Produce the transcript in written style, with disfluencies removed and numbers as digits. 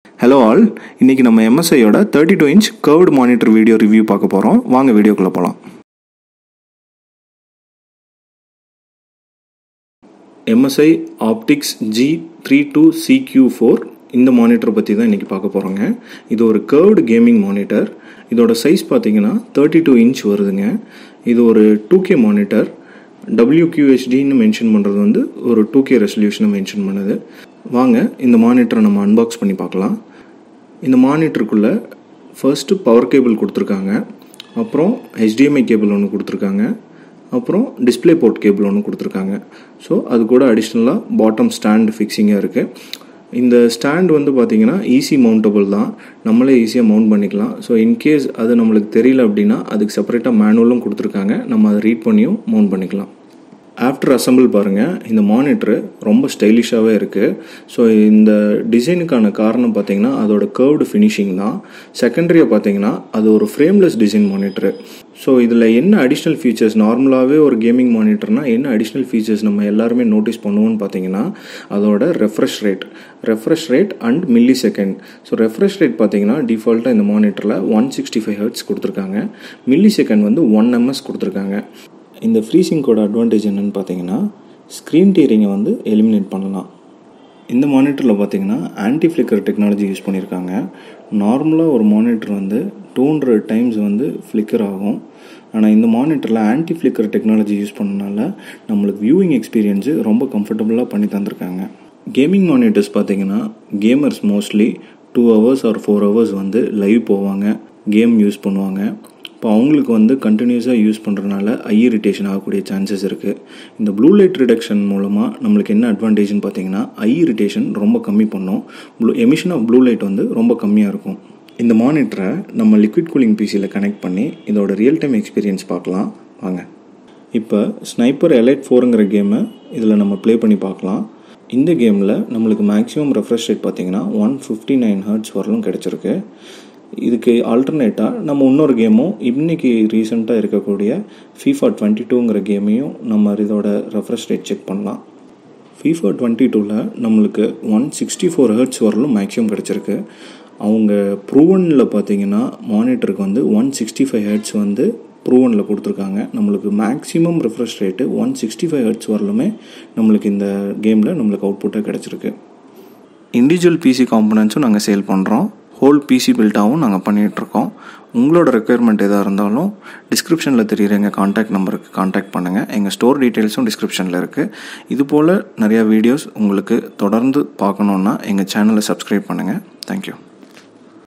Hello all, இன்னைக்கு நம்ம MSI யோட 32 inch curved monitor video review பார்க்க போறோம். வாங்க வீடியோக்குள்ள போலாம். MSI Optix G32CQ4 இந்த மானிட்டர் பத்தி தான் இன்னைக்கு பார்க்க போறோங்க. இது ஒரு curved gaming monitor. இதோட சைஸ் பாத்தீங்கன்னா 32 inch வருதுங்க. இது ஒரு 2K மானிட்டர். WQHD ன்னு மென்ஷன் பண்றது வந்து ஒரு 2K ரெசல்யூஷனை மென்ஷன் பண்ணுது. வாங்க இந்த மானிட்டரை நம்ம அன்பாக்ஸ் பண்ணி பார்க்கலாம். இந்த மானிட்டருக்குள்ள ஃபர்ஸ்ட் பவர் கேபிள் கொடுத்துருக்காங்க, அப்புறம் HDMI கேபிள் ஒன்று கொடுத்துருக்காங்க, அப்புறம் டிஸ்பிளே போர்ட் கேபிள் ஒன்று கொடுத்துருக்காங்க. ஸோ அது கூட அடிஷ்னலாக பாட்டம் ஸ்டாண்ட் ஃபிக்ஸிங்காக இருக்குது. இந்த ஸ்டாண்ட் வந்து பார்த்திங்கன்னா ஈஸி மவுண்டபிள் தான், நம்மளே ஈஸியாக மவுண்ட் பண்ணிக்கலாம். ஸோ இன்கேஸ் அது நம்மளுக்கு தெரியல அப்படின்னா அதுக்கு செப்பரேட்டாக மேனுவலும் கொடுத்துருக்காங்க, நம்ம அதை ரீட் பண்ணியும் மவுண்ட் பண்ணிக்கலாம். ஆஃப்டர் அசம்பிள் பாருங்கள், இந்த மானிட்டரு ரொம்ப ஸ்டைலிஷாகவே இருக்குது. ஸோ இந்த டிசைனுக்கான காரணம் பார்த்தீங்கன்னா அதோட கர்வ்டு ஃபினிஷிங் தான். செகண்டரியாக பார்த்தீங்கன்னா அது ஒரு ஃப்ரேம்லெஸ் டிசைன் மானிட்டரு. ஸோ இதில் என்ன அடிஷ்னல் ஃபீச்சர்ஸ், நார்மலாகவே ஒரு கேமிங் மானிட்டர்னால் என்ன அடிஷ்னல் ஃபீச்சர்ஸ் நம்ம எல்லாருமே நோட்டீஸ் பண்ணுவோம்னு பார்த்தீங்கன்னா அதோட refresh rate and milli second. So refresh rate பார்த்தீங்கன்னா டிஃபால்ட்டாக இந்த மானிட்டரில் 165 Hz கொடுத்துருக்காங்க, மில்லி செகண்ட் வந்து 1 ms கொடுத்துருக்காங்க. இந்த ஃப்ரீசிங்கோட அட்வான்டேஜ் என்னென்னு பார்த்தீங்கன்னா ஸ்க்ரீன் டீரிங்கை வந்து எலிமினேட் பண்ணலாம். இந்த மானிட்டரில் பார்த்தீங்கன்னா ஆன்டி ஃப்ளிக்கர் டெக்னாலஜி யூஸ் பண்ணியிருக்காங்க. நார்மலாக ஒரு மானிட்டர் வந்து 200 times வந்து ஃப்ளிக்கர் ஆகும். ஆனால் இந்த மானிட்டரில் ஆன்டி ஃப்ளிக்கர் டெக்னாலஜி யூஸ் பண்ணனால நம்மளுக்கு வியூவிங் எக்ஸ்பீரியன்ஸு ரொம்ப கம்ஃபர்டபுளாக பண்ணி தந்திருக்காங்க. கேமிங் மானிட்டர்ஸ் பார்த்தீங்கன்னா gamers mostly 2 hours or 4 hours வந்து லைவ் போவாங்க, கேம் யூஸ் பண்ணுவாங்க. இப்போ அவங்களுக்கு வந்து கண்டினியூஸாக யூஸ் பண்ணுறதுனால ஐ இரிட்டேஷன் ஆகக்கூடிய சான்சஸ் இருக்குது. இந்த ப்ளூ லைட் ரிடக்ஷன் மூலமாக நம்மளுக்கு என்ன அட்வான்டேஜ்னு பார்த்தீங்கன்னா ஐ இரிட்டேஷன் ரொம்ப கம்மி பண்ணும். எமிஷன் ஆஃப் ப்ளூ லைட் வந்து ரொம்ப கம்மியாக இருக்கும். இந்த மானிட்டரை நம்ம லிக்விட் கூலிங் பிசியில் கனெக்ட் பண்ணி இதோட ரியல் டைம் எக்ஸ்பீரியன்ஸ் பார்க்கலாம் வாங்க. இப்போ ஸ்னைப்பர் எலைட் 4ங்கிற கேமை இதில் நம்ம ப்ளே பண்ணி பார்க்கலாம். இந்த கேமில் நம்மளுக்கு மேக்ஸிமம் ரெஃப்ரெஷ் ரேட் பார்த்தீங்கன்னா 159 Hz வரலும் கிடச்சிருக்கு. இதுக்கு ஆல்டர்னேட்டாக நம்ம இன்னொரு கேமும் இன்றைக்கி ரீசெண்டாக இருக்கக்கூடிய FIFA 22ங்கிற கேமையும் நம்ம இதோட ரெஃப்ரெஷ் ரேட் செக் பண்ணலாம். FIFA 22ல் நம்மளுக்கு 164 Hz வரலும் மேக்ஸிமம் கிடச்சிருக்கு. அவங்க ப்ரூவனில் பார்த்தீங்கன்னா மானிட்டருக்கு வந்து 165 Hz வந்து ப்ரூவனில் கொடுத்துருக்காங்க. நம்மளுக்கு மேக்ஸிமம் ரெஃப்ரெஷ் ரேட்டு 165 Hz வரலுமே நம்மளுக்கு இந்த கேமில் நம்மளுக்கு அவுட்புட்டாக கிடச்சிருக்கு. இண்டிவிஜுவல் பிசி காம்பனன்ட்ஸும் நாங்கள் சேல் பண்ணுறோம், ஹோல் பிசி பில்டாகவும் நாங்கள் பண்ணிகிட்ருக்கோம். உங்களோட ரெக்குயர்மெண்ட் எதாக இருந்தாலும் டிஸ்கிரிப்ஷனில் தெரிகிற எங்கள் காண்டாக்ட் நம்பருக்கு காண்டாக்ட் பண்ணுங்கள். எங்கள் ஸ்டோர் டீட்டெயில்ஸும் டிஸ்கிரிப்ஷனில் இருக்குது. இதுபோல் நிறையா வீடியோஸ் உங்களுக்கு தொடர்ந்து பார்க்கணுன்னா எங்கள் சேனலை சப்ஸ்கிரைப் பண்ணுங்கள். தேங்க்யூ.